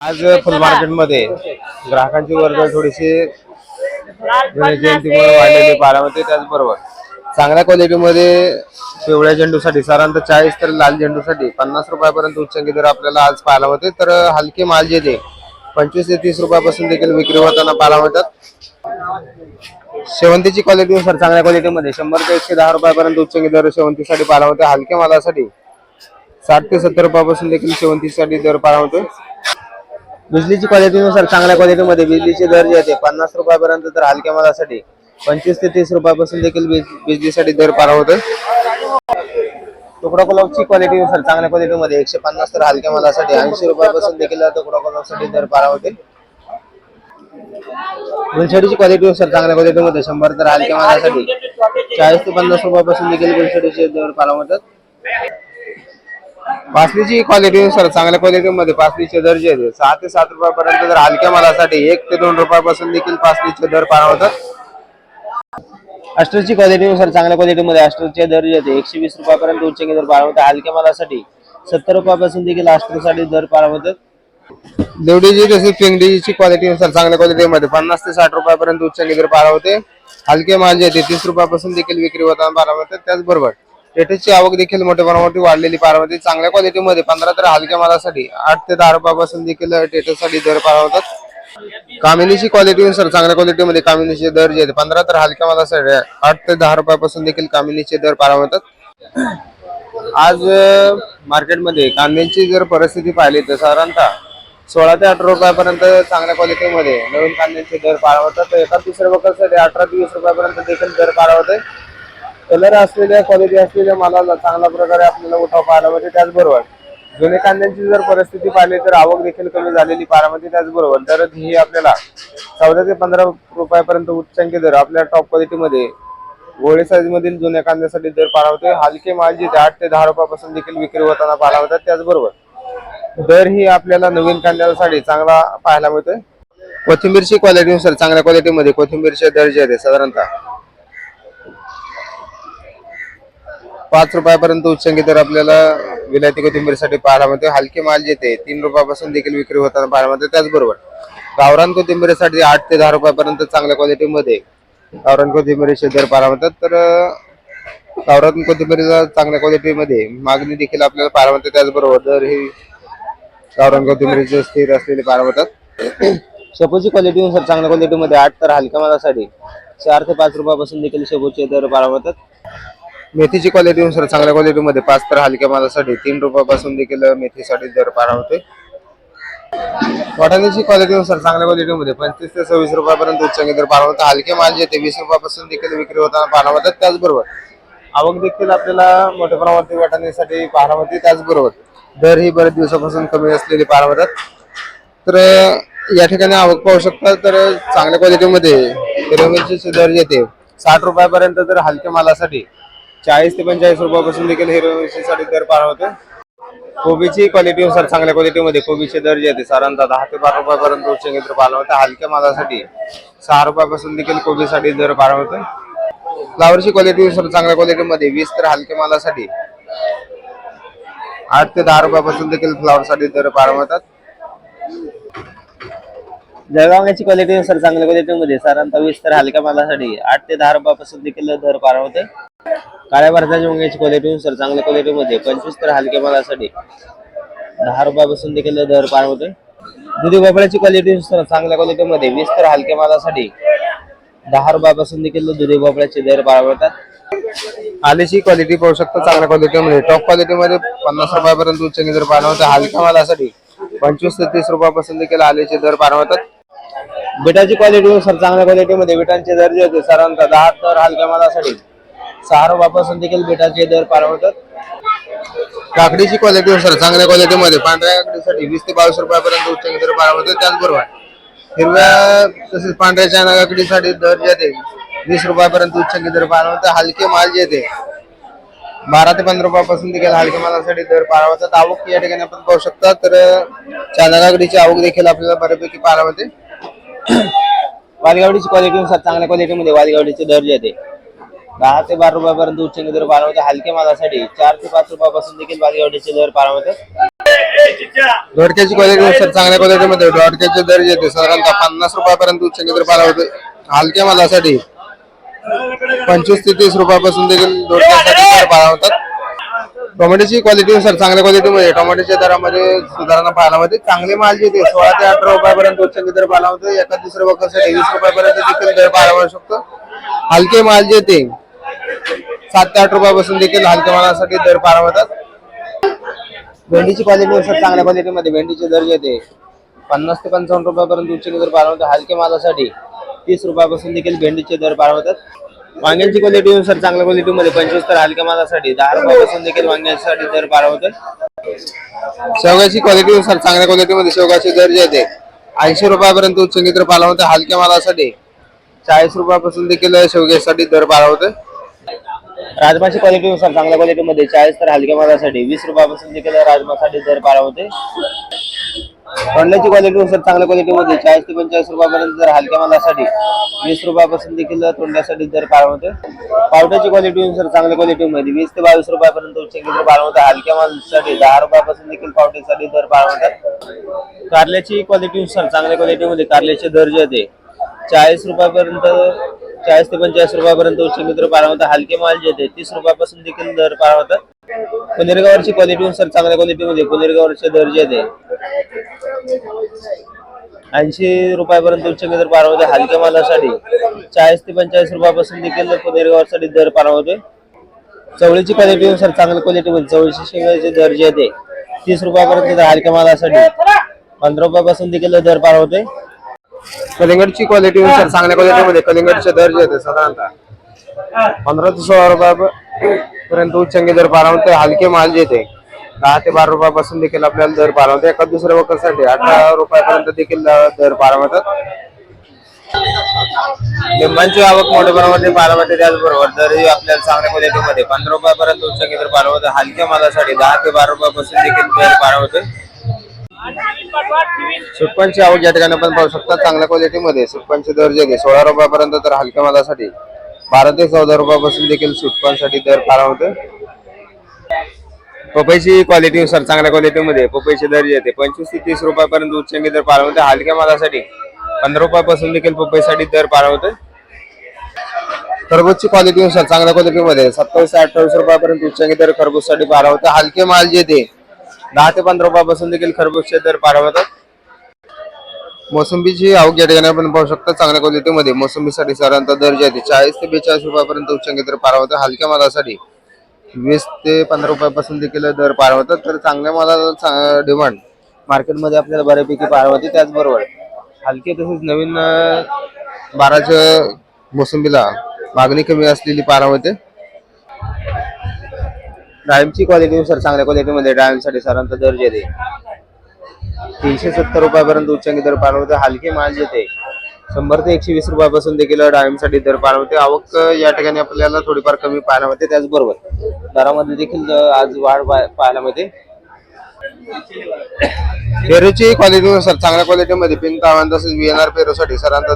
आज फुल मार्केटमध्ये ग्राहकांची वर्दळ थोडीशी जयंतीमुळे वाढलेली पाहायला मिळते. त्याचबरोबर चांगल्या क्वालिटीमध्ये पिवळ्या झेंडूसाठी साधारणतः 40 तर लाल झेंडूसाठी 50 रुपयापर्यंत उच्चांकी दर आपल्याला आज पाहायला मिळते. तर हलके माल जे ते 25 ते 30 रुपयापासून देखील विक्री होताना पाहायला मिळतात. शेवंतीची क्वालिटीनुसार चांगल्या क्वालिटीमध्ये 100 ते 110 रुपयापर्यंत उच्चांकी दर शेवंतीसाठी पाहायला मिळते. हलक्या मालासाठी 60 ते 70 रुपयापासून देखील शेवंतीसाठी दर पाहायला मिळतो. बिजलीची क्वालिटीनुसार चांगल्या क्वालिटीमध्ये बिजलीचे दर जे आहेत 50 रुपयापर्यंत, तर हलक्या मालासाठी 25 ते 30 रुपयापासून देखील बिजलीसाठी दर पाहायला होतो. तुकडा गुलाबची क्वालिटीनुसार चांगल्या क्वालिटीमध्ये 150 तर हलक्या मालासाठी 80 रुपयापासून देखील तुकडा गुलाबसाठी दर पाहायला होते. गुलछडीची क्वालिटीनुसार चांगल्या क्वालिटीमध्ये 100 तर हलक्या मालासाठी 40 ते 50 रुपयापासून देखील गुलछडीचे दर पाहायला होतात. पासलीची क्वालिटीनुसार चांगल्या क्वालिटीमध्ये पासलीचे दर जे आहेत 6 ते 7 रुपयापर्यंत, तर हलक्या मालासाठी 1 ते 2 रुपयापासून देखील पासलीचे दर पाहायला होतात. अस्टरची क्वालिटीनुसार चांगल्या क्वालिटीमध्ये अस्टरचे दर जे आहेत 120 रुपयापर्यंत उच्चांकी दर पाहायला होतात. हलक्या मालासाठी 70 रुपयापासून देखील अस्टरसाठी दर पाहायला होतात. देवडीची तसेच पेंगडीची क्वालिटीनुसार चांगल्या क्वालिटीमध्ये 50 ते 60 रुपयापर्यंत उच्चांकी दर पाहायला होते. हलके माल जे आहेत 30 रुपयापासून देखील विक्री होताना पाहायला होतात. त्याचबरोबर टेटसची आवक देखील मोठ्या प्रमाणावर वाढलेली पाहायला मिळते. चांगल्या क्वालिटीमध्ये 15 तर हलक्या मालासाठी 8 ते 10 रुपयापासून देखील टेटससाठी दर पाहायला होतात. कामिनीची क्वालिटीनुसार चांगल्या क्वालिटीमध्ये कामिनीचे दर जे आहेत 15 तर हलक्या मालासाठी 8 ते 10 रुपयापासून देखील कामिनीचे दर पाहायला मिळतात. आज मार्केटमध्ये कांद्यांची जर परिस्थिती पाहिली तर साधारणतः 16 ते 18 रुपयापर्यंत चांगल्या क्वालिटीमध्ये नवीन कांद्यांचे दर पाहायला होतात. एका दुसऱ्या बकरसाठी 18 ते 20 रुपयापर्यंत देखील दर पाहायला होते. कलर असलेल्या क्वालिटी असलेल्या मालाला चांगल्या प्रकारे आपल्याला उठाव पाहायला मिळते. त्याचबरोबर जुने कांद्यांची जर परिस्थिती पाहिली तर आवक देखील कमी झालेली पाहायला मिळते. त्याचबरोबर दर ही आपल्याला 14 ते 15 रुपयापर्यंत उच्चांकी दर आपल्या टॉप क्वालिटीमध्ये गोळे साईज मधील जुन्या कांद्यासाठी दर पाहायला होते. हलके माल जे 8 ते 10 रुपयापासून देखील विक्री होताना पाहायला होतात. त्याचबरोबर दर ही आपल्याला नवीन कांद्यासाठी चांगला पाहायला मिळतोय. कोथिंबीरची क्वालिटीनुसार चांगल्या क्वालिटीमध्ये कोथिंबीरचे दर जे आहेत साधारणतः 5 रुपयापर्यंत उच्चांकी दर आपल्याला विलायती कोथिंबीरसाठी पाहायला मिळते. हलके माल जे ते 3 रुपयापासून देखील विक्री होताना पाहायला मिळते. त्याचबरोबर गावरान कोथिंबीरसाठी 8 ते 10 रुपयापर्यंत चांगल्या क्वालिटीमध्ये गावरान कोथिंबीरचे दर पाहायला मिळतात. तर गावरान कोथिंबीरीचा चांगल्या क्वालिटीमध्ये मागणी देखील आपल्याला पाहायला मिळते. त्याचबरोबर दर ही गावरान कोथिंबीरचे स्थिर असलेले पाहायला मिळतात. शेपूची क्वालिटीनुसार चांगल्या क्वालिटीमध्ये 8 तर हलक्या मालासाठी 4 ते 5 रुपयापासून देखील शेपूचे दर पाहायला मिळतात. मेथीची क्वालिटीनुसार चांगल्या क्वालिटीमध्ये 5 तर हलक्या मालासाठी 3 रुपयापासून देखील मेथीसाठी दर पाहायला होते. वाटाण्याची क्वालिटीनुसार चांगल्या क्वालिटीमध्ये 25 ते 26 रुपयापर्यंत उच्चांकी दर पाहायला होता. हलके माल जे ते 20 रुपयापासून देखील विक्री होताना पाहायला होतात. त्याचबरोबर आवक देखील आपल्याला मोठ्या प्रमाणात वाटाण्यासाठी पाहायला होती. त्याचबरोबर दर ही बरेच दिवसापासून कमी असलेली पाहायला होतात. तर या ठिकाणी आवक पाहू शकता. तर चांगल्या क्वालिटीमध्ये हिरव्या मिरचीचे दर जे ते 60 रुपयापर्यंत, तर हलक्या मालासाठी 40 ते 45 रुपयापासून देखील हिरव्या मिरचीसाठी दर पाहायला होते. कोबीची क्वालिटीनुसार चांगल्या क्वालिटीमध्ये कोबीचे दर जे आहेत साधारणतः 10 ते 12 रुपयापर्यंत उच्चांकी दर पाहायला होता. हलक्या मालासाठी 6 रुपयापासून देखील कोबीसाठी दर पाहायला होते. फ्लावरची क्वालिटीनुसार चांगल्या क्वालिटीमध्ये 20 तर हलक्या मालासाठी 8 ते 10 रुपयापासून देखील फ्लावरसाठी दर पाहायला होतात. जळगावण्याची क्वालिटीनुसार चांगल्या क्वालिटीमध्ये साधारणतः 20 तर हलक्या मालासाठी 8 ते 10 रुपयापासून देखील दर पाहायला होते. काळ्या भरताच्या मुंग्याची क्वालिटीनुसार चांगल्या क्वालिटीमध्ये 25 तर हलक्या मालासाठी 10 रुपयापासून देखील दर पाहायला होते. दुधी भोपळ्याची क्वालिटीनुसार चांगल्या क्वालिटीमध्ये 20 तर हलक्या मालासाठी 10 रुपयापासून देखील दुधी भोपळ्याचे दर पाहायला होतात. आलेची क्वालिटी पाहू शकता. चांगल्या क्वालिटीमध्ये टॉप क्वालिटीमध्ये 50 रुपयापर्यंत उच्चांकी दर पाहायला होता. हलक्या मालासाठी 25 ते 30 रुपयापासून देखील आलेचे दर पाहायला होतात. बिटाची क्वालिटीनुसार चांगल्या क्वालिटीमध्ये बिटांचे दर जे होते साधारणतः 10 तर हलक्या मालासाठी 6 रुपयापासून देखील बिटाचे दर पाहायला होतात. काकडीची क्वालिटीनुसार चांगल्या क्वालिटीमध्ये पांढऱ्या काकडीसाठी 20 ते 22 रुपयापर्यंत उच्चांकी दर पाहायला होतात. त्याचबरोबर हिरव्या तसेच पांढऱ्या चायना काकडीसाठी दर जे ते 20 रुपयापर्यंत उच्चांकी दर पाहायला होतात. हलके माल जे ते 12 ते 15 रुपयापासून देखील हलक्या मालासाठी दर पाहायला होतात. आवक या ठिकाणी आपण पाहू शकता. तर चायना काकडीची आवक देखील आपल्याला बऱ्यापैकी पाहायला होते. वालगावडीची क्वालिटीनुसार चांगल्या क्वालिटीमध्ये वालगावडीचे दर जे ते 10 ते 12 रुपयापर्यंत उच्चांकी दर पाहायला होते. हलक्या मालासाठी 4 ते 5 रुपयापासून देखील वालगावडीचे दर पाहायला होते. दोडक्याची क्वालिटीनुसार चांगल्या क्वालिटीमध्ये दोडक्याचे दर येते साधारणतः 50 रुपयापर्यंत उच्च दर पाला होते. हलक्या मालासाठी 25 ते 30 रुपयापासून देखील दोडक्यासाठी दर पाला होतात. टोमॅटोची क्वालिटीनुसार चांगल्या क्वालिटीमध्ये टोमॅटोच्या दरामध्ये सुधारणा पाहायला मिळते. चांगले माल जे 16 ते 18 रुपयापर्यंत उच्च दर पाला होतो. एका दुसऱ्या बक्करसाठी 20 रुपयापर्यंत देखील दर पाहायला मिळू शकतो. हलके माल जे 7 ते 8 रुपयापासून देखील हलक्या मालासाठी दर पाहायला मिळतात. भेंडीची क्वालिटीनुसार चांगल्या क्वालिटीमध्ये भेंडीचे दर येते 50 ते 55 रुपयापर्यंत उच्च दर पाहायला मिळतात. हलक्या मालासाठी 30 रुपयापासून देखील भेंडीचे दर पाहायला मिळतात. वांग्यांची क्वालिटीनुसार चांगल्या क्वालिटीमध्ये 25 तर हलक्या मालासाठी 10 रुपयापासून देखील वांग्यासाठी दर पाहायला मिळतात. शेवगाची क्वालिटीनुसार चांगल्या क्वालिटीमध्ये शेवगाचे दर जे येते 80 रुपयापर्यंत उच्च दर पाहायला मिळतात. हलक्या मालासाठी 40 रुपयापासून देखील शेवग्यासाठी दर पाहायला मिळतात. राजमाची क्वालिटीनुसार चांगल्या क्वालिटीमध्ये 40 तर हलक्या मालासाठी 20 रुपयापासून देखील राजमासाठी दर पाहायला मिळते. तोंडल्याची क्वालिटीनुसार चांगल्या क्वालिटीमध्ये 40 ते 45 रुपयापर्यंत दर हलक्या मालासाठी 20 रुपयापासून देखील तोंडल्यासाठी दर पाहायला मिळते. पावट्याची क्वालिटीनुसार चांगल्या क्वालिटीमध्ये 20 ते 22 रुपयापर्यंत उच्च दर पाहायला मिळते. हलक्या मालासाठी 10 रुपयापासून देखील पावट्यासाठी दर पाहायला मिळतात. कारल्याची क्वालिटीनुसार चांगल्या क्वालिटीमध्ये कारल्याचे दर जे होते 40 रुपयापर्यंत 40 ते 45 रुपयापर्यंत उच्च दर पाहायला मिळतात. हलके माल जे होते 30 रुपयापासून देखील दर पाहायला मिळतात. पुनेरगावची क्वालिटीनुसार चांगल्या क्वालिटीमध्ये पुनेरगावचे दर जे होते 80 रुपयापर्यंत उच्च दर पाहायला मिळते. हलक्या मालासाठी 40 ते 45 रुपयापासून देखील पुनेरगावसाठी दर पाहायला मिळते. चवळीची क्वालिटीनुसार चांगल्या क्वालिटीमध्ये चवळीचे शेंगाचे दर जे होते 30 रुपयापर्यंत हलक्या मालासाठी 15 रुपयापासून देखील दर पाहायला मिळते. कलिंगडची क्वालिटीनुसार चांगल्या क्वालिटीमध्ये कलिंगडचे दर जे होते साधारणतः 15 ते 16 रुपयापर्यंत उच्च दर पाहायला मिळते. हलके माल जे येते 10 ते 12 रुपयापासून देखील आपल्याला दर पाहायला मिळते. एका दुसऱ्या बक्करसाठी 18 रुपयापर्यंत देखील दर पाहायला मिळतात. लिंबांची आवक मोठ्या प्रमाणामध्ये पाहायला मिळते. त्याचबरोबर दरही आपल्याला चांगल्या क्वालिटीमध्ये 15 रुपयापर्यंत उच्च दर पाहायला मिळते. हलक्या मालासाठी 10 ते 12 रुपयापासून देखील दर पाहायला मिळते. सुटपांची आवक या ठिकाणी आपण पाहू शकता. चांगल्या क्वालिटीमध्ये सुटपांचे दर जे 16 रुपयापर्यंत तर हलक्या मालासाठी 12 ते 14 रुपयापासून देखील सुटपांसाठी दर पाहायला मिळते. पपईची क्वालिटीनुसार चांगल्या क्वालिटीमध्ये पपईचे दर येते 25 ते 30 रुपयापर्यंत उच्च दर पाहायला मिळते. हलक्या मालासाठी 15 रुपयापासून देखील पपईसाठी दर पाहायला मिळते. खरबूजची क्वालिटीनुसार चांगल्या क्वालिटीमध्ये 27 ते 28 रुपयापर्यंत उच्च दर खरबूजसाठी पाहायला मिळते. हलके माल जे ते 10 ते 15 रुपयापासून देखील खरबूजचे दर पाहायला मिळतात. मोसंबीची आवक या ठिकाणी आपण पाहू शकता. चांगल्या क्वालिटीमध्ये मोसंबीसाठी साधारणतः दर जे आहे 40 ते 42 रुपयापर्यंत उच्च दर पाहायला मिळते. हलक्या मालासाठी 20 ते 15 रुपयापासून देखील दर पाहायला मिळतात. तर चांगल्या मालाला डिमांड मार्केटमध्ये आपल्याला बऱ्यापैकी पाहायला मिळते. त्याचबरोबर हलके तसेच नवीन बाराच्या मोसंबीला मागणी कमी असलेली पाहायला मिळते. डाळिंबची क्वालिटीनुसार चांगल्या क्वालिटीमध्ये डाळिंबसाठी साधारणतः दर जे आहे 370 रुपयापर्यंत उच्च दर पाहायला मिळते. हलके माल जे ते 100 ते 120 रुपयापासून देखील डाळिंबसाठी दर पाहायला मिळते. आवक या ठिकाणी आपल्याला थोडीफार कमी पाहायला मिळते. त्याचबरोबर दरामध्ये देखील आज वाढ पाहायला मिळते. पेरूची क्वालिटीनुसार चांगल्या क्वालिटीमध्ये पिंक तावण तसेच VNR पेरूसाठी साधारणतः